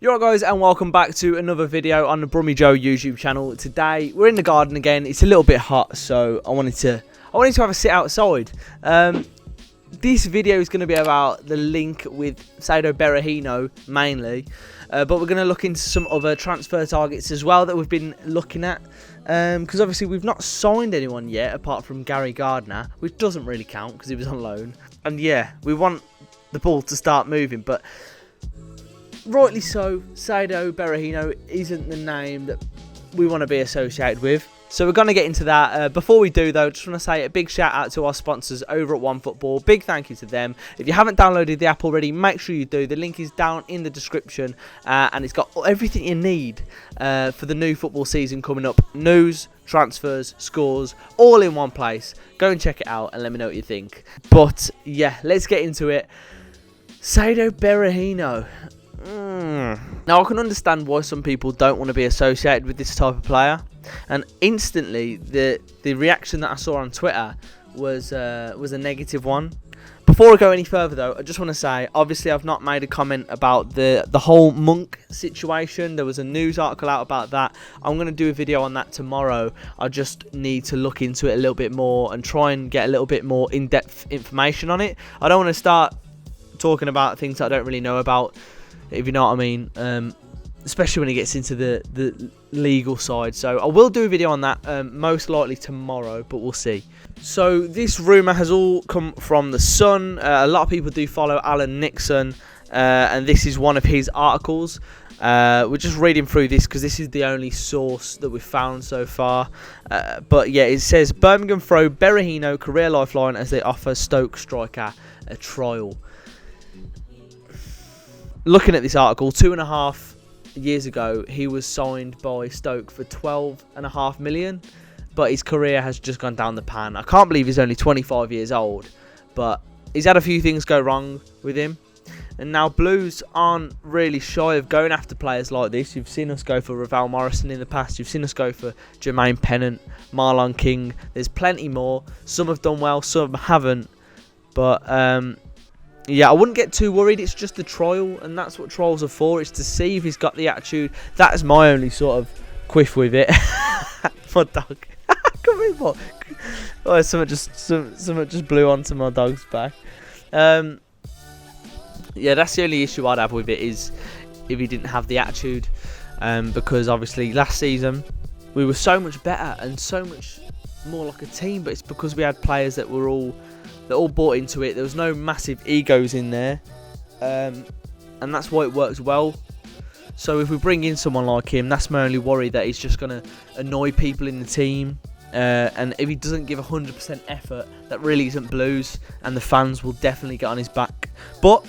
You're right, guys, and welcome back to another video on the Brummy Joe YouTube channel. Today we're in the garden again. It's a little bit hot, so I wanted to have a sit outside. This video is going to be about the link with Saido Berahino mainly, but we're going to look into some other transfer targets as well that we've been looking at, because obviously we've not signed anyone yet apart from Gary Gardner, which doesn't really count because he was on loan. And yeah, we want the ball to start moving, but rightly so, Saido Berahino isn't the name that we want to be associated with. So we're going to get into that. Before we do, though, just want to say a big shout out to our sponsors over at OneFootball. Big thank you to them. If you haven't downloaded the app already, make sure you do. The link is down in the description, and it's got everything you need for the new football season coming up. News, transfers, scores, all in one place. Go and check it out and let me know what you think. But yeah, let's get into it. Saido Berahino. Now, I can understand why some people don't want to be associated with this type of player, and instantly the reaction that I saw on Twitter was a negative one. Before I go any further, though, I just want to say, obviously I've not made a comment about the whole Monk situation. There was a news article out about that. I'm going to do a video on that tomorrow. I just need to look into it a little bit more and try and get a little bit more in-depth information on it. I don't want to start talking about things that I don't really know about, if you know what I mean, especially when it gets into the legal side. So I will do a video on that, most likely tomorrow, but we'll see. So this rumour has all come from The Sun. A lot of people do follow Alan Nixon, and this is one of his articles. We're just reading through this because this is the only source that we've found so far. But yeah, it says Birmingham throw Berahino career lifeline as they offer Stoke striker a trial. Looking at this article, 2.5 years ago, he was signed by Stoke for 12.5 million, but his career has just gone down the pan. I can't believe he's only 25 years old, but he's had a few things go wrong with him. And now Blues aren't really shy of going after players like this. You've seen us go for Ravel Morrison in the past. You've seen us go for Jermaine Pennant, Marlon King. There's plenty more. Some have done well, some haven't. But yeah, I wouldn't get too worried. It's just a trial, and that's what trials are for. It's to see if he's got the attitude. That is my only sort of quiff with it. My dog. Come here, boy. Oh, something just blew onto my dog's back. Yeah, that's the only issue I'd have with it, is if he didn't have the attitude. Because obviously last season we were so much better and so much more like a team, but it's because we had players that were all bought into it. There was no massive egos in there, and that's why it works well. So if we bring in someone like him, that's my only worry, that he's just going to annoy people in the team, and if he doesn't give 100% effort, that really isn't Blues, and the fans will definitely get on his back. But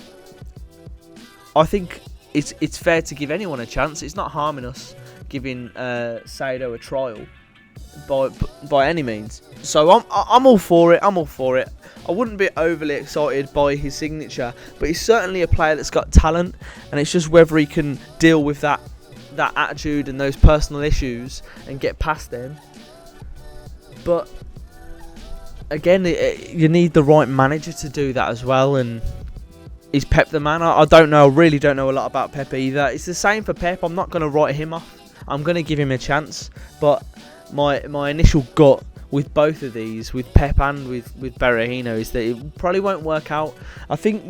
I think it's fair to give anyone a chance. It's not harming us giving Saido a trial by any means. So I'm all for it. I wouldn't be overly excited by his signature, but he's certainly a player that's got talent, and it's just whether he can deal with that attitude and those personal issues and get past them. But again, you need the right manager to do that as well, and is Pep the man? I don't know. I really don't know a lot about Pep either. It's the same for Pep. I'm not going to write him off. I'm going to give him a chance, but my initial gut with both of these, with Pep and with Berahino, is that it probably won't work out. I think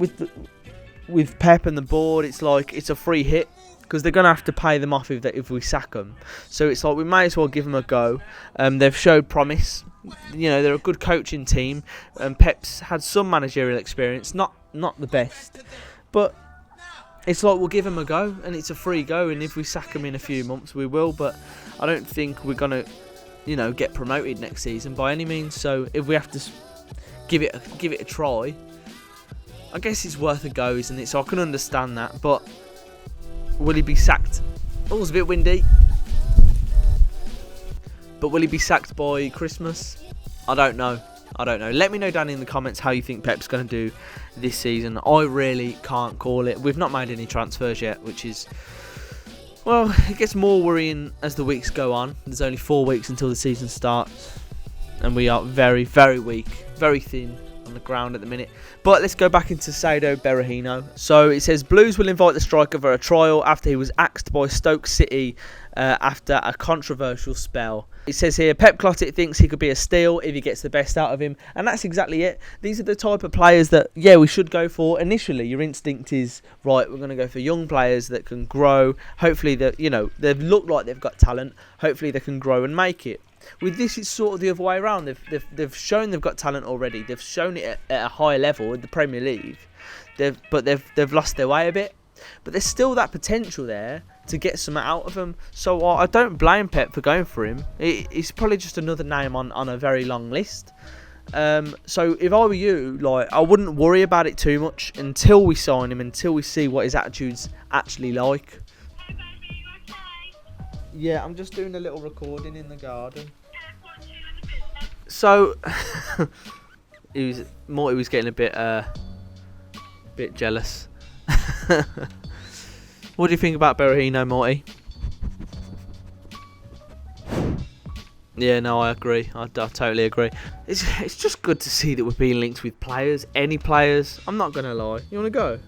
with Pep and the board, it's like it's a free hit, because they're going to have to pay them off if we sack them. So it's like we may as well give them a go. They've showed promise. You know, they're a good coaching team, and Pep's had some managerial experience, not the best, but it's like we'll give them a go, and it's a free go. And if we sack them in a few months, we will. But I don't think we're gonna, get promoted next season by any means. So if we have to give it a try, I guess it's worth a go, isn't it? So I can understand that. But will he be sacked? Oh, it's a bit windy. But will he be sacked by Christmas? I don't know. Let me know down in the comments how you think Pep's going to do this season. I really can't call it. We've not made any transfers yet, which is, well, it gets more worrying as the weeks go on. There's only 4 weeks until the season starts, and we are very, very weak, very thin on the ground at the minute. But let's go back into Saido Berahino. So it says Blues will invite the striker for a trial after he was axed by Stoke City after a controversial spell. It says here, Pep Clotet thinks he could be a steal if he gets the best out of him. And that's exactly it. These are the type of players that, yeah, we should go for. Initially, your instinct is, right, we're going to go for young players that can grow. Hopefully, that, you know, they've looked like they've got talent. Hopefully, they can grow and make it. With this, it's sort of the other way around. They've shown they've got talent already. They've shown it at a high level in the Premier League. They've lost their way a bit. But there's still that potential there to get something out of him. So I don't blame Pep for going for him. It's probably just another name on a very long list. So if I were you, like, I wouldn't worry about it too much until we sign him, until we see what his attitude's actually like. Hey baby, you okay? Yeah, I'm just doing a little recording in the garden. So Morty was getting a bit jealous. What do you think about Berahino, Morty? Yeah, no, I agree. I totally agree. It's just good to see that we're being linked with players, any players. I'm not gonna lie. You wanna go?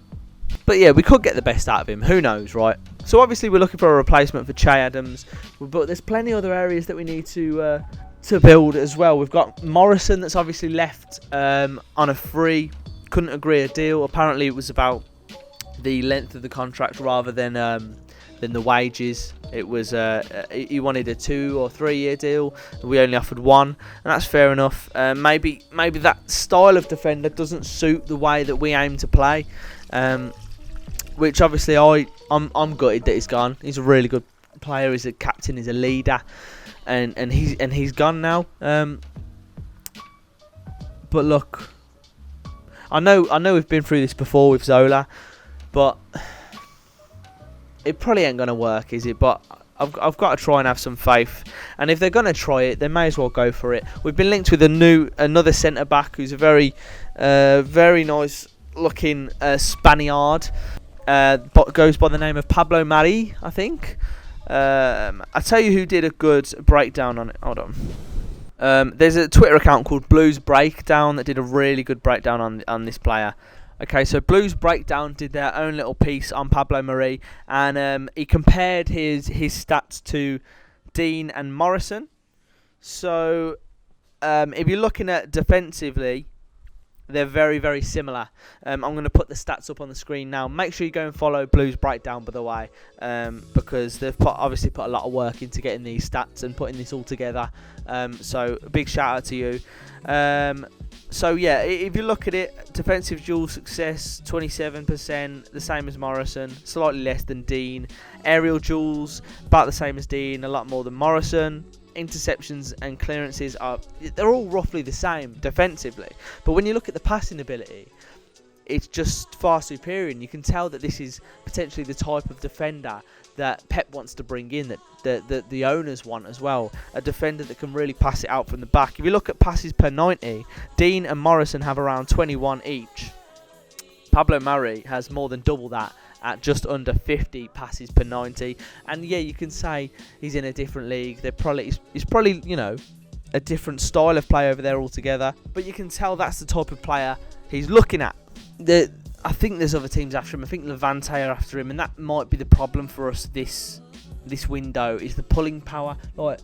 But yeah, we could get the best out of him. Who knows, right? So obviously we're looking for a replacement for Che Adams, but there's plenty other areas that we need to build as well. We've got Morrison that's obviously left on a free. Couldn't agree a deal. Apparently it was about the length of the contract rather than the wages. It was he wanted a 2 or 3 year deal. We only offered 1, and that's fair enough. Maybe that style of defender doesn't suit the way that we aim to play. Which obviously I'm gutted that he's gone. He's a really good player. He's a captain. He's a leader, and he's gone now. But look, I know we've been through this before with Zola, but it probably ain't gonna work, is it? But I've got to try and have some faith, and if they're gonna try it, they may as well go for it. We've been linked with another centre back who's a very nice looking Spaniard. Goes by the name of Pablo Mari, I think. I'll tell you who did a good breakdown on it. Hold on. There's a Twitter account called Blues Breakdown that did a really good breakdown on this player. Okay, so Blues Breakdown did their own little piece on Pablo Mari, and he compared his stats to Dean and Morrison. So if you're looking at defensively, they're very, very similar. I'm going to put the stats up on the screen now. Make sure you go and follow Blues Breakdown, by the way, because they've obviously put a lot of work into getting these stats and putting this all together. So a big shout out to you. So yeah, if you look at it, defensive duel success 27%, the same as Morrison, slightly less than Dean. Aerial duels about the same as Dean, a lot more than Morrison. Interceptions and clearances they're all roughly the same defensively, but when you look at the passing ability, it's just far superior, and you can tell that this is potentially the type of defender that Pep wants to bring in, that the owners want as well, a defender that can really pass it out from the back. If you look at passes per 90, Dean and Morrison have around 21 each. Pablo Mari has more than double that at just under 50 passes per 90, and yeah, you can say he's in a different league. He's probably, you know, a different style of play over there altogether, but you can tell that's the type of player he's looking at. I think there's other teams after him. I think Levante are after him, and that might be the problem for us this window, is the pulling power. Like,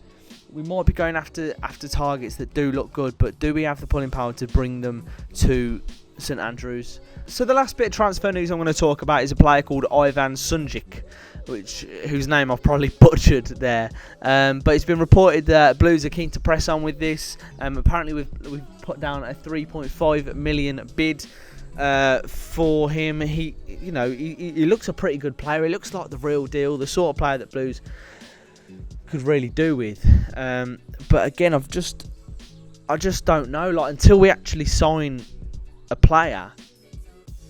we might be going after targets that do look good, but do we have the pulling power to bring them to St Andrews? So the last bit of transfer news I'm going to talk about is a player called Ivan Sunjic, whose name I've probably butchered there. But it's been reported that Blues are keen to press on with this. Apparently we've put down a 3.5 million bid for him. He looks a pretty good player. He looks like the real deal, the sort of player that Blues could really do with. But again, I just don't know. Like, until we actually sign a player,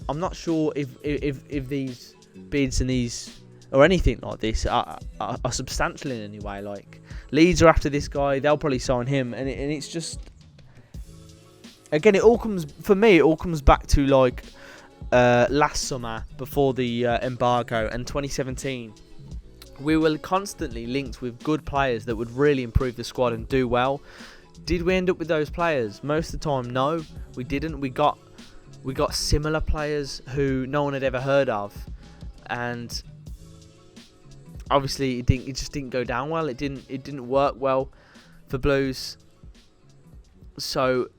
I'm not sure if these bids and these or anything like this are substantial in any way. Like, Leeds are after this guy, they'll probably sign him, and it's just, again, it all comes back to like last summer before the embargo and 2017. We were constantly linked with good players that would really improve the squad and do well. Did we end up with those players? Most of the time, no, we didn't. We got similar players who no one had ever heard of, and obviously it just didn't go down well. It didn't work well for Blues. So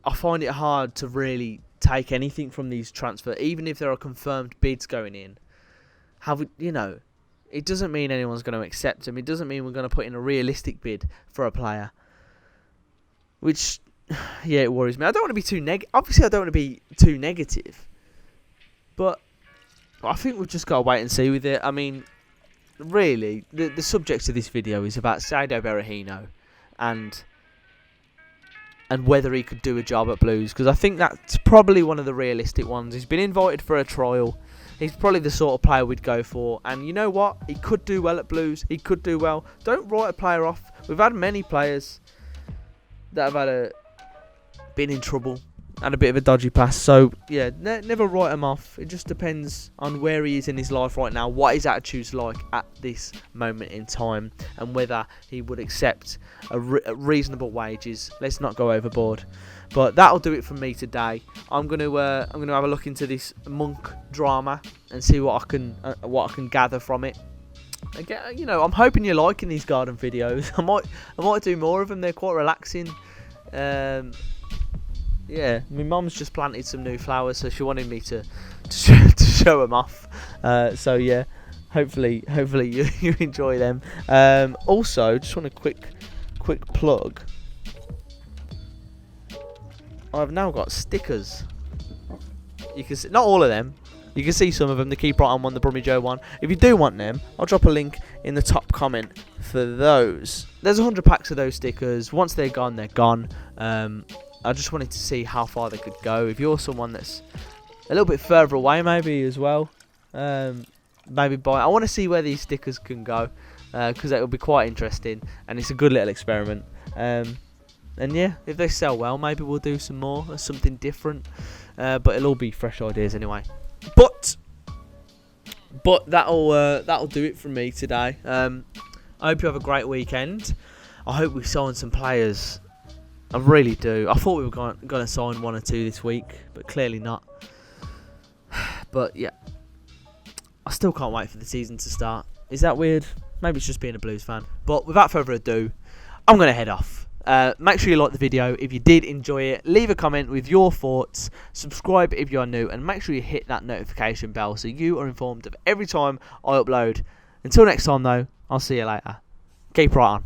I find it hard to really take anything from these transfers, even if there are confirmed bids going in. It doesn't mean anyone's going to accept them. It doesn't mean we're going to put in a realistic bid for a player. Which, yeah, it worries me. I don't want to be too obviously, I don't want to be too negative. But I think we've just got to wait and see with it. I mean, really, the subject of this video is about Saido Berahino and whether he could do a job at Blues. Because I think that's probably one of the realistic ones. He's been invited for a trial. He's probably the sort of player we'd go for. And you know what? He could do well at Blues. He could do well. Don't write a player off. We've had many players that have been in trouble, had a bit of a dodgy past. So, yeah, never write him off. It just depends on where he is in his life right now, what his attitude's like at this moment in time, and whether he would accept a reasonable wages. Let's not go overboard. But that'll do it from me today. I'm gonna have a look into this Monk drama and see what I can gather from it. Again, I'm hoping you're liking these garden videos. I might do more of them. They're quite relaxing. Yeah, my mum's just planted some new flowers, so she wanted me to show them off. So yeah, hopefully you enjoy them. Also, just want a quick plug. I've now got stickers. You can see, not all of them. You can see some of them. The Keep Right On one, the Brummy Joe one. If you do want them, I'll drop a link in the top comment for those. There's 100 packs of those stickers. Once they're gone, they're gone. I just wanted to see how far they could go. If you're someone that's a little bit further away, maybe as well, maybe buy. I want to see where these stickers can go, because it will be quite interesting, and it's a good little experiment. And yeah, if they sell well, maybe we'll do some more or something different. But it'll all be fresh ideas anyway. But that'll do it from me today. I hope you have a great weekend. I hope we sign some players. I really do. I thought we were going to sign 1 or 2 this week, but clearly not. But yeah, I still can't wait for the season to start. Is that weird? Maybe it's just being a Blues fan. But without further ado, I'm going to head off. Make sure you like the video if you did enjoy it. Leave a comment with your thoughts. Subscribe if you are new, and make sure you hit that notification bell so you are informed of every time I upload. Until next time though, I'll see you later. Keep right on.